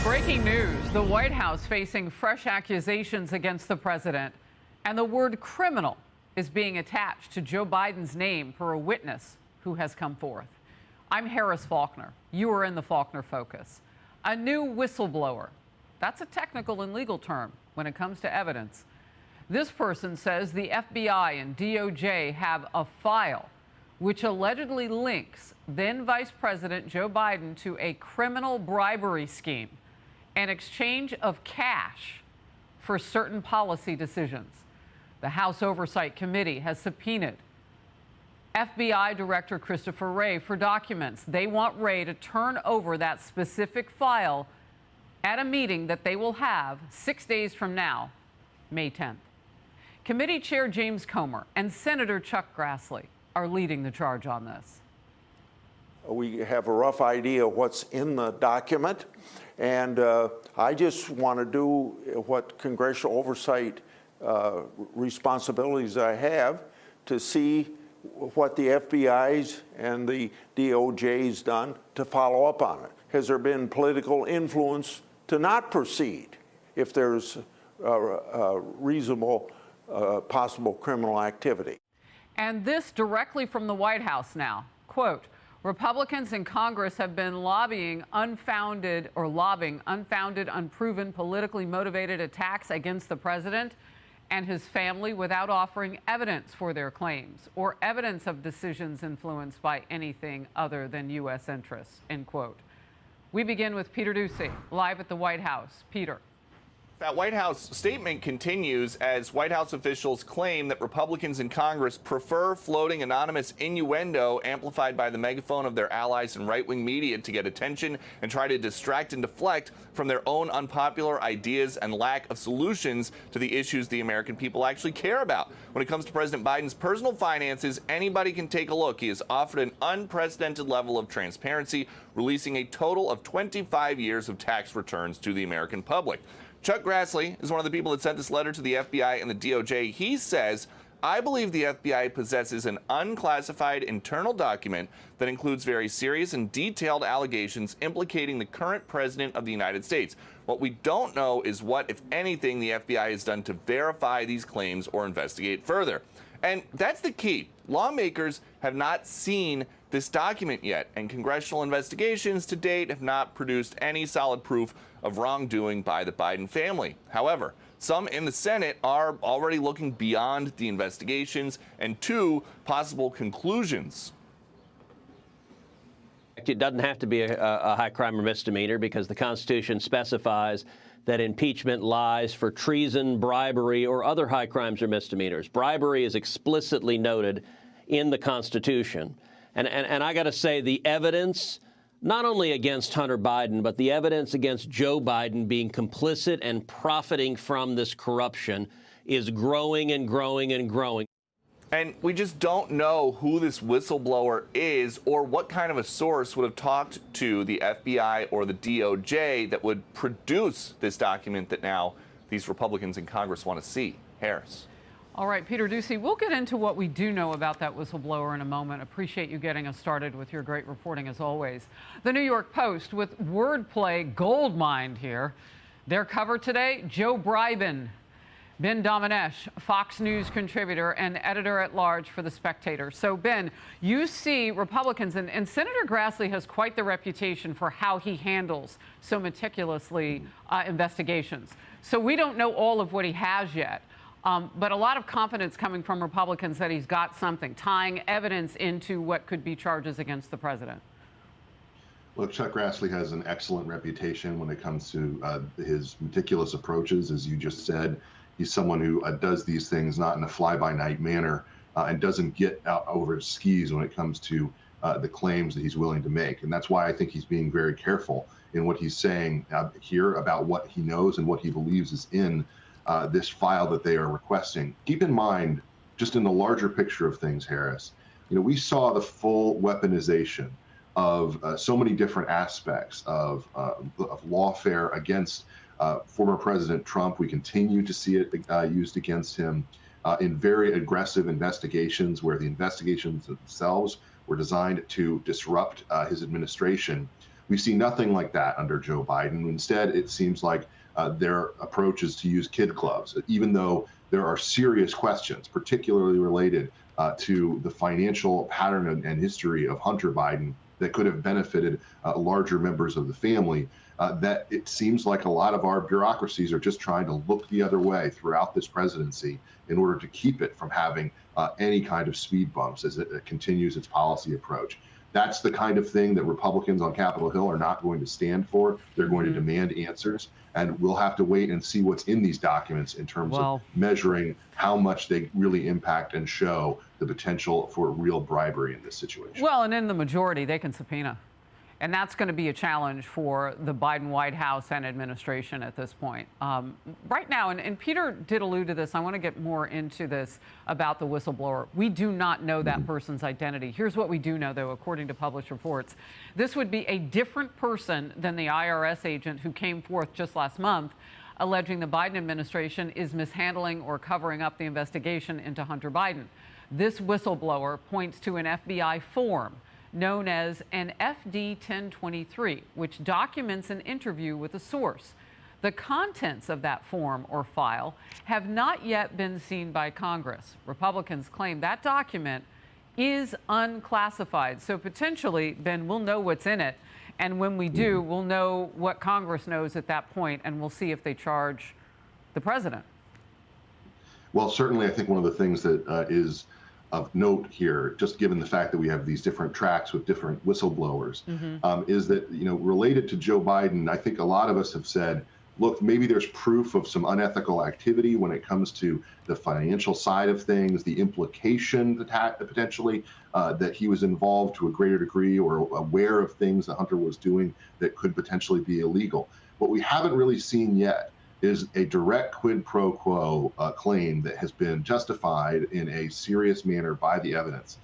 Breaking news, the White House facing fresh accusations against the president, and the word criminal is being attached to Joe Biden's name per a witness who has come forth. I'm Harris Faulkner. You are in the Faulkner Focus. A new whistleblower. That's a technical and legal term when it comes to evidence. This person says the FBI and DOJ have a file which allegedly links then Vice President Joe Biden to a criminal bribery scheme, an exchange of cash for certain policy decisions. The House Oversight Committee has subpoenaed FBI Director Christopher Wray for documents. They want Wray to turn over that specific file at a meeting that they will have 6 days from now, May 10th. Committee Chair James Comer and Senator Chuck Grassley are leading the charge on this. We have a rough idea of what's in the document, and I just want to do what congressional oversight responsibilities I have to see what the FBI's and the DOJ's done to follow up on it. Has there been political influence to not proceed if there's reasonable possible criminal activity? And this directly from the White House now. Quote, Republicans in Congress have been lobbying unfounded, unproven, politically motivated attacks against the president and his family without offering evidence for their claims or evidence of decisions influenced by anything other than U.S. interests, end quote. We begin with Peter Doocy, live at the White House. Peter. That White House statement continues as White House officials claim that Republicans in Congress prefer floating anonymous innuendo amplified by the megaphone of their allies and right-wing media to get attention and try to distract and deflect from their own unpopular ideas and lack of solutions to the issues the American people actually care about. When it comes to President Biden's personal finances, anybody can take a look. He has offered an unprecedented level of transparency, releasing a total of 25 years of tax returns to the American public. Chuck Grassley is one of the people that sent this letter to the FBI and the DOJ. He says, I believe the FBI possesses an unclassified internal document that includes very serious and detailed allegations implicating the current president of the United States. What we don't know is what, if anything, the FBI has done to verify these claims or investigate further. And that's the key. Lawmakers have not seen this document yet, and congressional investigations to date have not produced any solid proof of wrongdoing by the Biden family. However, some in the Senate are already looking beyond the investigations and to possible conclusions. It doesn't have to be a high crime or misdemeanor because the Constitution specifies that impeachment lies for treason, bribery, or other high crimes or misdemeanors. Bribery is explicitly noted in the Constitution. And I got to say, the evidence, not only against Hunter Biden, but the evidence against Joe Biden being complicit and profiting from this corruption is growing and growing and growing. And we just don't know who this whistleblower is or what kind of a source would have talked to the FBI or the DOJ that would produce this document that now these Republicans in Congress want to see. Harris. All right, Peter Doocy, we'll get into what we do know about that whistleblower in a moment. Appreciate you getting us started with your great reporting as always. The New York Post with wordplay goldmine here. Their cover today, Joe Bribin. Ben Domenech, Fox News contributor and editor-at-large for The Spectator. So, Ben, you see Republicans, and Senator Grassley has quite the reputation for how he handles so meticulously investigations. So we don't know all of what he has yet. But a lot of confidence coming from Republicans that he's got something, tying evidence into what could be charges against the president. Look, Chuck Grassley has an excellent reputation when it comes to his meticulous approaches, as you just said. He's someone who does these things not in a fly-by-night manner and doesn't get out over his skis when it comes to the claims that he's willing to make. And that's why I think he's being very careful in what he's saying here about what he knows and what he believes is in this file that they are requesting. Keep in mind, just in the larger picture of things, Harris, we saw the full weaponization of so many different aspects of lawfare against former President Trump. We continue to see it used against him in very aggressive investigations where the investigations themselves were designed to disrupt his administration. We see nothing like that under Joe Biden. Instead, it seems like their approach is to use kid gloves, even though there are serious questions, particularly related to the financial pattern and history of Hunter Biden that could have benefited larger members of the family. That it seems like a lot of our bureaucracies are just trying to look the other way throughout this presidency in order to keep it from having any kind of speed bumps as it continues its policy approach. That's the kind of thing that Republicans on Capitol Hill are not going to stand for. They're going to demand answers, and we'll have to wait and see what's in these documents in terms of measuring how much they really impact and show the potential for real bribery in this situation. Well, and in the majority, they can subpoena. And that's going to be a challenge for the Biden White House and administration at this point. Right now, and Peter did allude to this, I want to get more into this about the whistleblower. We do not know that person's identity. Here's what we do know, though, according to published reports. This would be a different person than the IRS agent who came forth just last month alleging the Biden administration is mishandling or covering up the investigation into Hunter Biden. This whistleblower points to an FBI form known as an FD 1023, which documents an interview with a source. The contents of that form or file have not yet been seen by Congress. Republicans claim that document is unclassified. So potentially, Ben, we'll know what's in it. And when we do, we'll know what Congress knows at that point, and we'll see if they charge the president. Well, certainly, I think one of the things that is of note here, just given the fact that we have these different tracks with different whistleblowers, is that, related to Joe Biden, I think a lot of us have said, look, maybe there's proof of some unethical activity when it comes to the financial side of things, the implication that potentially that he was involved to a greater degree or aware of things that Hunter was doing that could potentially be illegal. What we haven't really seen yet is a direct quid pro quo claim that has been justified in a serious manner by the evidence.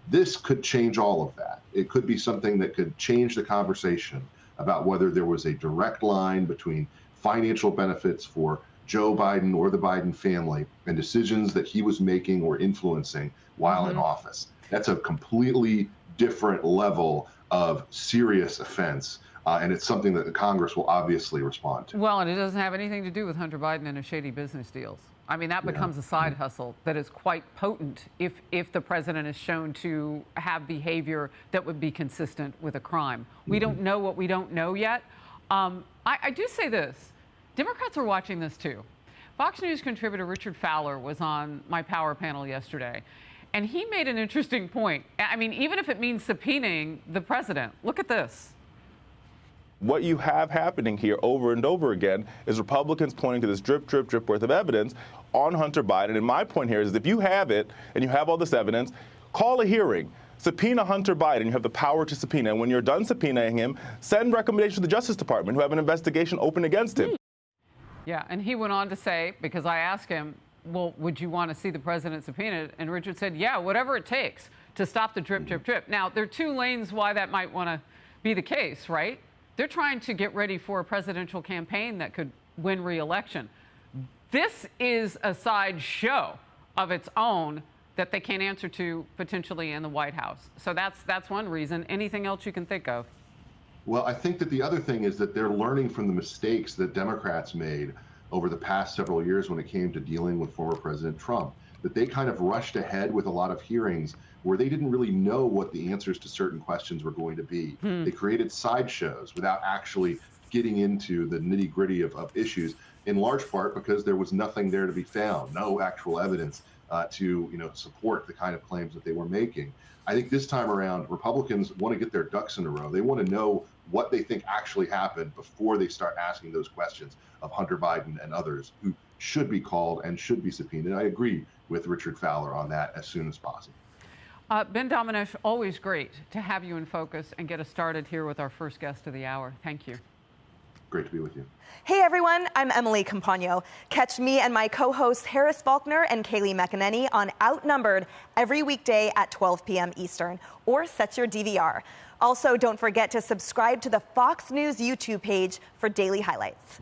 This could change all of that. It could be something that could change the conversation about whether there was a direct line between financial benefits for Joe Biden or the Biden family and decisions that he was making or influencing while in office. That's a completely different level of serious offense. And it's something that the Congress will obviously respond to. Well, and it doesn't have anything to do with Hunter Biden and his shady business deals. I mean, that becomes a side hustle that is quite potent if the president is shown to have behavior that would be consistent with a crime. We don't know what we don't know yet. I do say this. Democrats are watching this, too. Fox News contributor Richard Fowler was on my Power panel yesterday, and he made an interesting point. I mean, even if it means subpoenaing the president, look at this. What you have happening here over and over again is Republicans pointing to this drip, drip, drip worth of evidence on Hunter Biden. And my point here is if you have it and you have all this evidence, call a hearing. Subpoena Hunter Biden. You have the power to subpoena. And when you're done subpoenaing him, send recommendations to the Justice Department who have an investigation open against him. Yeah, and he went on to say, because I asked him, well, would you want to see the president subpoenaed? And Richard said, yeah, whatever it takes to stop the drip, drip, drip. Now, there are two lanes why that might want to be the case, right? They're trying to get ready for a presidential campaign that could win re-election. This is a side show of its own that they can't answer to potentially in the White House. So that's one reason. Anything else you can think of? Well, I think that the other thing is that they're learning from the mistakes that Democrats made over the past several years when it came to dealing with former President Trump, that they kind of rushed ahead with a lot of hearings where they didn't really know what the answers to certain questions were going to be. They created sideshows without actually getting into the nitty-gritty of issues, in large part because there was nothing there to be found, no actual evidence to support the kind of claims that they were making. I think this time around, Republicans want to get their ducks in a row. They want to know what they think actually happened before they start asking those questions of Hunter Biden and others who should be called and should be subpoenaed. I agree with Richard Fowler on that as soon as possible. Ben Domenech, always great to have you in focus and get us started here with our first guest of the hour. Thank you. Great to be with you. Hey everyone, I'm Emily Campagno. Catch me and my co-hosts Harris Faulkner and Kaylee McEnany on Outnumbered every weekday at 12 p.m. Eastern, or set your DVR. Also, don't forget to subscribe to the Fox News YouTube page for daily highlights.